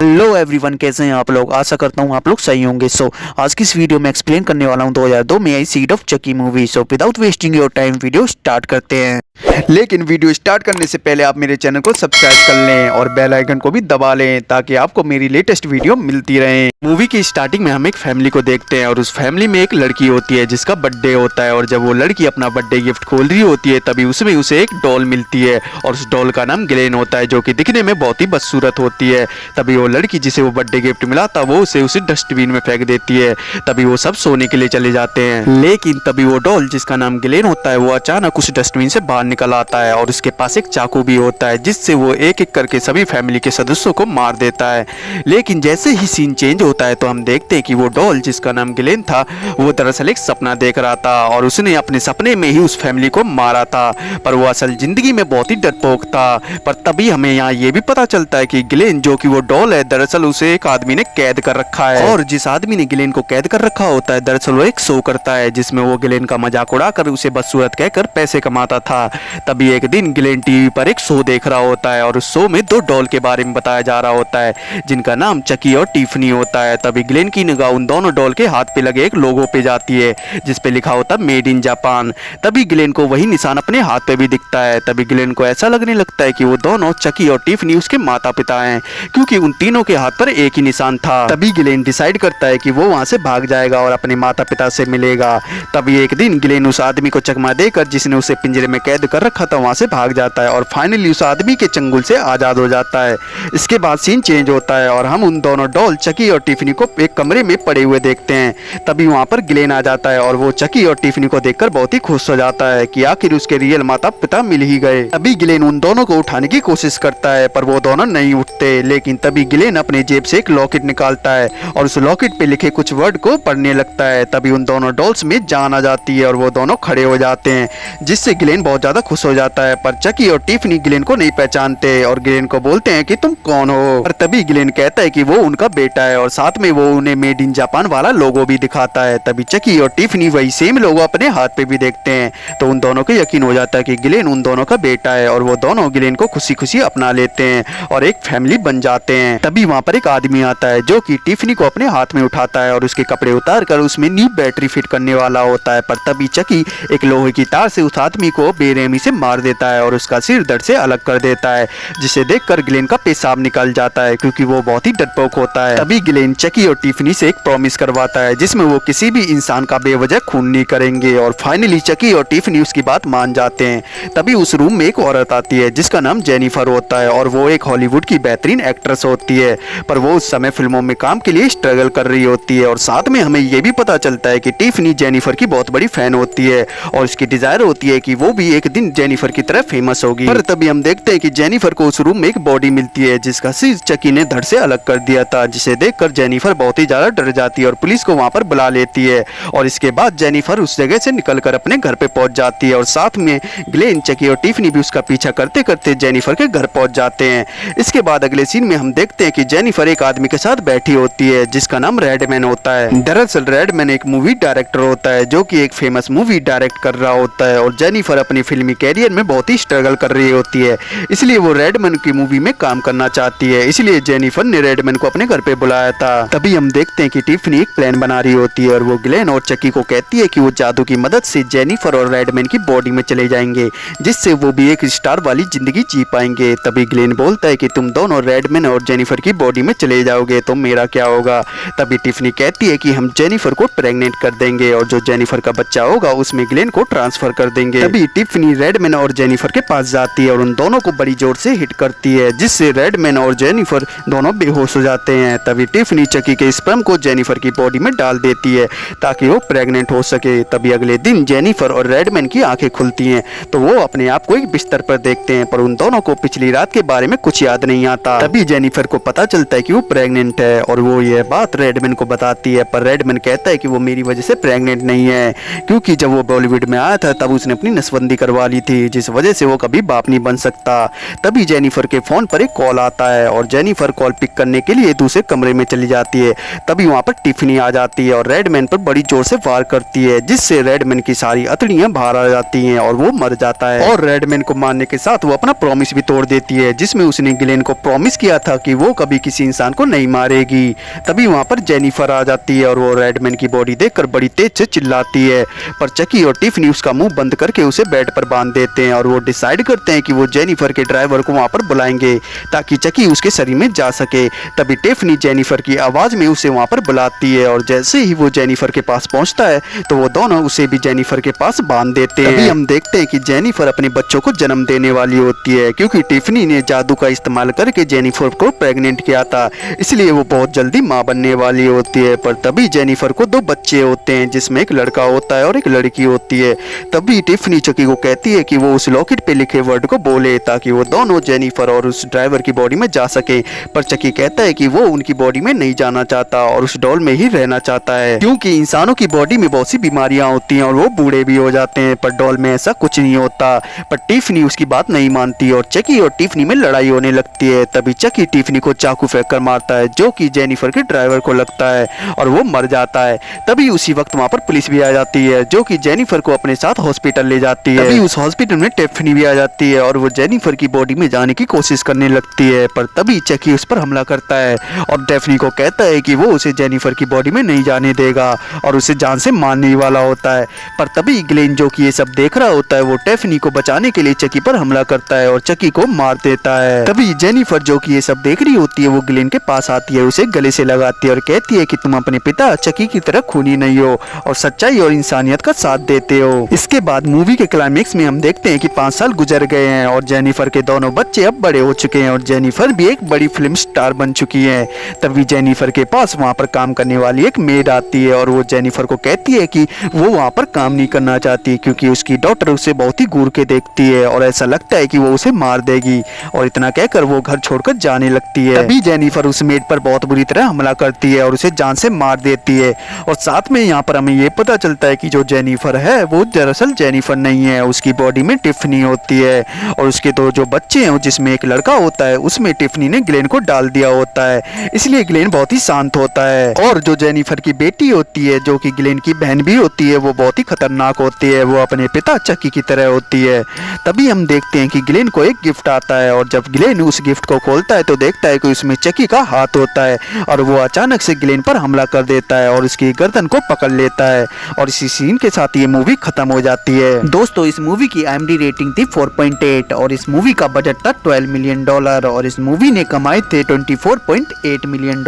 Hello everyone, कैसे हैं आप लोग। आशा करता हूं आप लोग सही होंगे। आज की इस वीडियो में एक्सप्लेन करने वाला हूं 2002 में आई seed of Chucky movie. Without wasting your time video start करते हैं। लेकिन वीडियो स्टार्ट करने से पहले आप मेरे चैनल को सब्सक्राइब कर लें और बेल आइकन को भी दबा लें ताकि आपको मेरी लेटेस्ट वीडियो मिलती रहे। मूवी की स्टार्टिंग में हम एक फैमिली को देखते हैं और उस फैमिली में एक लड़की होती है जिसका बर्थडे होता है। और जब वो लड़की अपना बर्थडे गिफ्ट खोल रही होती है तभी उसमें उसे एक डॉल मिलती है और उस डॉल का नाम ग्लेन होता है, जो कि दिखने में बहुत ही बदसूरत होती है। तभी वो लड़की जिसे वो बर्थडे गिफ्ट मिला था वो उसे डस्टबिन में फेंक देती है। तभी वो सब सोने के लिए चले जाते हैं। लेकिन तभी वो डॉल जिसका नाम ग्लेन होता है वो अचानक उस डस्टबिन से बाहर निकल आता है और उसके पास एक चाकू भी होता है जिससे वो एक एक करके सभी फैमिली के सदस्यों को मार देता है। लेकिन जैसे ही सीन चेंज होता है तो हम देखते हैं कि वो डॉल जिसका नाम ग्लेन था वो दरअसल एक सपना देख रहा था और उसने अपने सपने में ही उस फैमिली को मारा था। पर वो असल जिंदगी में बहुत ही डरपोक था। पर तभी हमें यहाँ ये भी पता चलता है कि ग्लेन जो कि वो डॉल है दरअसल उसे एक आदमी ने कैद कर रखा है। और जिस आदमी ने ग्लेन को कैद कर रखा होता है दरअसल वो एक शो करता है जिसमें वो ग्लेन का मजाक उड़ाकर उसे बदसूरत कहकर पैसे कमाता था। तभी एक दिन ग्लेन टीवी पर एक शो देख रहा होता है और उस शो में दो डॉल के बारे में बताया जा रहा होता है जिनका नाम चकी और टिफनी होता है। तभी ग्लेन की निगाह उन दोनों डॉल के हाथ पे लगे एक लोगो पे जाती है जिसपे लिखा होता है मेड इन जापान। तभी ग्लेन को वही निशान अपने हाथ पे भी दिखता है। तभी ग्लेन को ऐसा लगने लगता है कि वो दोनों चकी और टिफनी उसके माता पिता हैं, क्योंकि उन तीनों के हाथ पर एक ही निशान था। तभी ग्लेन डिसाइड करता है कि वो वहां से भाग जाएगा और अपने माता पिता से मिलेगा। तभी एक दिन ग्लेन उस आदमी को चकमा देकर जिसने उसे पिंजरे में कैद कर रखा था वहां से भाग जाता है और फाइनली उस आदमी के चंगुल से आजाद हो जाता है। इसके बाद सीन चेंज होता है और हम उन दोनों डॉल चकी और टिफनी को एक कमरे में पड़े हुए देखते हैं। तभी वहां पर ग्लेन आ जाता है और वो चकी और टिफनी को देखकर बहुत ही खुश हो जाता है कि आखिर उसके रियल माता पिता मिल ही गए। तभी ग्लेन उन दोनों को उठाने की कोशिश करता है पर वो दोनों नहीं उठते। लेकिन तभी ग्लेन अपने जेब से एक लॉकेट निकालता है और उस लॉकेट पे लिखे कुछ वर्ड को पढ़ने लगता है। तभी उन दोनों डॉल्स में जान आ जाती है और वो दोनों खड़े हो जाते हैं जिससे ग्लेन बहुत ज्यादा खुश हो जाता है। पर चकी और टिफनी ग्लेन को नहीं पहचानते और ग्लेन को बोलते हैं कि तुम कौन हो। पर तभी ग्लेन कहता है कि वो उनका बेटा है और साथ में वो उन्हें मेड इन जापान वाला लोगो भी दिखाता है। तभी चकी और टिफनी वही सेम लोगो अपने हाथ पे भी देखते हैं तो उन दोनों को यकीन हो जाता है कि ग्लेन उन दोनों का बेटा है और वो दोनों ग्लेन को खुशी खुशी अपना लेते हैं और एक फैमिली बन जाते हैं। तभी वहां पर एक आदमी आता है जो कि टिफनी को अपने हाथ में उठाता है और उसके कपड़े उतार कर उसमें न्यू बैटरी फिट करने वाला होता है। पर तभी चकी एक लोहे की तार से उस आदमी को बेरहमी से मार देता है और उसका सिर धड़ से अलग कर देता है, जिसे देखकर ग्लेन का पेशाब निकल जाता है क्योंकि वो बहुत ही डरपोक होता है। तभी ग्लेन चकी और टिफनी से एक प्रॉमिस करवाता है जिसमें वो किसी भी इंसान का बेवजह खून नहीं करेंगे और फाइनली चकी और टिफनी उसकी बात मान जाते हैं। तभी उस रूम में एक औरत आती है जिसका नाम जेनिफर होता है और वो एक हॉलीवुड की बेहतरीन एक्ट्रेस होती है, पर वो उस समय फिल्मों में काम के लिए स्ट्रगल कर रही होती है। और साथ में हमें ये भी पता चलता है कि टिफनी जेनिफर की बहुत बड़ी फैन होती है और उसकी डिजायर होती है कि वो भी एक दिन जेनिफर की तरह फेमस होगी। पर तभी हम देखते हैं कि जेनिफर को उस रूम में एक बॉडी मिलती है जिसका सिर चकी ने धड़ से अलग कर दिया था, जिसे देखकर जेनिफर बहुत ही ज्यादा डर जाती है और पुलिस को वहां पर बुला लेती है। और इसके बाद जेनिफर उस जगह से निकलकर अपने घर पे पहुंच जाती है और साथ में ग्लेन चकी और टिफनी भी उसका पीछा करते करते जेनिफर के घर पहुंच जाते हैं। इसके बाद अगले सीन में हम देखते हैं कि जेनिफर एक आदमी के साथ बैठी होती है जिसका नाम रेडमैन होता है। दरअसल रेडमैन एक मूवी डायरेक्टर होता है जो कि एक फेमस मूवी डायरेक्ट कर रहा होता है और जेनिफर अपनी फिल्मी कैरियर में बहुत ही स्ट्रगल कर रही होती है, इसलिए वो रेडमैन की मूवी में काम करना चाहती है। इसलिए जेनिफर ने रेडमैन को अपने घर पे बुलाया था। तभी हम देखते हैं कि टिफनी एक प्लान बना रही होती है और वो ग्लेन और चकी को कहती है कि वो जादू की मदद से जेनिफर और रेडमैन की बॉडी में चले जाएंगे जिससे वो भी एक स्टार वाली जिंदगी जी पाएंगे। तभी ग्लेन बोलता है कि तुम दोनों रेडमैन और जेनिफर की बॉडी में चले जाओगे तो मेरा क्या होगा। तभी टिफनी कहती है कि हम जेनिफर को प्रेग्नेंट कर देंगे और जो जेनिफर का बच्चा होगा उसमें ग्लेन को ट्रांसफर कर देंगे। तभी टिफनी रेडमैन और जेनिफर के पास जाती है और उन दोनों को बड़ी जोर से हिट करती है जिससे रेडमैन और जेनिफर दोनों बेहोश हो जाते हैं। तभी टिफनी चकी के स्पर्म को जेनिफर की बॉडी में डाल देती है ताकि वो प्रेग्नेंट हो सके। तभी अगले दिन जेनिफर और रेडमैन की आंखें खुलती हैं तो वो अपने आप को एक बिस्तर पर देखते हैं पर उन दोनों को पिछली रात के बारे में कुछ याद नहीं आता। तभी जेनिफर को पता चलता है कि वो प्रेग्नेंट है और वो ये बात रेडमैन को बताती है, पर रेडमैन कहता है कि वो मेरी वजह से प्रेग्नेंट नहीं है क्योंकि जब वो बॉलीवुड में आया था तब उसने अपनी नसबंदी करवा वाली थी, जिस वजह से वो कभी बाप नहीं बन सकता। तभी जेनिफर के फोन पर एक कॉल आता है और जेनिफर कॉल पिक करने के लिए दूसरे कमरे में चली जाती है। तभी वहाँ पर टिफनी आ जाती है और रेडमैन पर बड़ी जोर से वार करती है, जिससे रेडमैन की सारी अतड़ियां बाहर आ जाती हैं और वो मर जाता है। और रेडमैन को मारने के साथ वो अपना प्रॉमिस भी तोड़ देती है, जिसमें उसने गिलेन को प्रॉमिस किया था कि वो कभी किसी इंसान को नहीं मारेगी। तभी वहाँ पर जेनिफर आ जाती है और वो रेडमैन की बॉडी देखकर बड़ी तेज से चिल्लाती है, पर चकी और टिफनी उसका मुंह बंद करके उसे बेड पर बांध देते हैं और वो डिसाइड करते हैं कि वो जेनिफर के ड्राइवर को वहाँ पर बुलाएंगे ताकि चकी उसके शरीर में जा सके। तभी टिफनी जेनिफर की आवाज़ में उसे वहाँ पर बुलाती है और जैसे ही वो जेनिफर के पास पहुँचता है तो वो दोनों उसे भी जेनिफर के पास बांध देते हैं। तभी हम देखते हैं कि जेनिफर अपने बच्चों को जन्म देने वाली होती है, क्योंकि टिफनी ने जादू का इस्तेमाल करके जेनिफर को प्रेग्नेंट किया था, इसलिए वो बहुत जल्दी माँ बनने वाली होती है। पर तभी जेनिफर को 2 बच्चे होते हैं, जिसमें एक लड़का होता है और एक लड़की होती है। तभी टिफनी चकी को कहती है कि वो उस लॉकेट पे लिखे वर्ड को बोले ताकि वो दोनों जेनिफर और उस ड्राइवर की बॉडी में जा सके। पर चकी कहता है कि वो उनकी बॉडी में नहीं जाना चाहता और उस डॉल में ही रहना चाहता है, क्योंकि इंसानों की बॉडी में बहुत सी बीमारियां होती हैं और वो बूढ़े भी हो जाते हैं, पर डॉल में ऐसा कुछ नहीं होता। पर टिफनी उसकी बात नहीं मानती और चकी और टिफनी में लड़ाई होने लगती है। तभी चकी टिफनी को चाकू फेंक कर मारता है, जो कि जेनिफर के ड्राइवर को लगता है और वो मर जाता है। तभी उसी वक्त वहाँ पर पुलिस भी आ जाती है, जो कि जेनिफर को अपने साथ हॉस्पिटल ले जाती है। तभी उस हॉस्पिटल में टिफनी भी आ जाती है और वो जेनिफर की बॉडी में जाने की कोशिश करने लगती है, पर तभी चकी उस पर हमला करता है और टिफनी को कहता है कि वो उसे जेनिफर की बॉडी में नहीं जाने देगा और उसे जान से मारने वाला होता है। पर तभी ग्लेन, जो कि ये सब देख रहा होता है, वो टिफनी को बचाने के लिए चकी पर हमला करता है और चकी को मार देता है। तभी जेनिफर, जो कि ये सब देख रही होती है, वो ग्लेन के पास आती है, उसे गले से लगाती है और कहती है कि तुम अपने पिता चकी की तरह खूनी नहीं हो और सच्चाई और इंसानियत का साथ देते हो। इसके बाद मूवी के क्लाइमेक्स में हम देखते हैं कि 5 साल गुजर गए हैं और जेनिफर के दोनों बच्चे अब बड़े हो चुके हैं और जेनिफर भी एक बड़ी फिल्म स्टार बन चुकी है। तभी जेनिफर के पास वहाँ पर काम करने वाली एक मेड आती है और वो जेनिफर को कहती है कि वो वहाँ पर काम नहीं करना चाहती, क्योंकि उसकी डॉटर उसे बहुत ही घूर के देखती है और ऐसा लगता है कि वो उसे मार देगी। और इतना कहकर वो घर छोड़कर जाने लगती है। तभी जेनिफर उस मेड पर बहुत बुरी तरह हमला करती है और उसे जान से मार देती है। और साथ में यहाँ पर हमें ये पता चलता है कि जो जेनिफर है वो दरअसल जेनिफर नहीं है, उसकी बॉडी में टिफनी होती है और उसके 2 जो बच्चे हैं, जिसमें एक लड़का होता है, उसमें टिफनी ने ग्लेन को डाल दिया होता है, इसलिए ग्लेन बहुत ही शांत होता है। और जो जेनिफर की बेटी होती है, जो कि ग्लेन की बहन भी होती है, वो बहुत ही खतरनाक होती है, वो अपने पिता चकी की तरह होती है। तभी हम देखते हैं कि ग्लेन को एक गिफ्ट आता है और जब ग्लेन उस गिफ्ट को खोलता है तो देखता है कि उसमें चकी का हाथ होता है और वो अचानक से ग्लेन पर हमला कर देता है और उसकी गर्दन को पकड़ लेता है और इसी सीन के साथ ये मूवी खत्म हो जाती है। दोस्तों, इस मूवी की IMDb रेटिंग थी 4.8 और इस मूवी का बजट था $12 मिलियन और इस मूवी ने कमाए थे $24.8 मिलियन।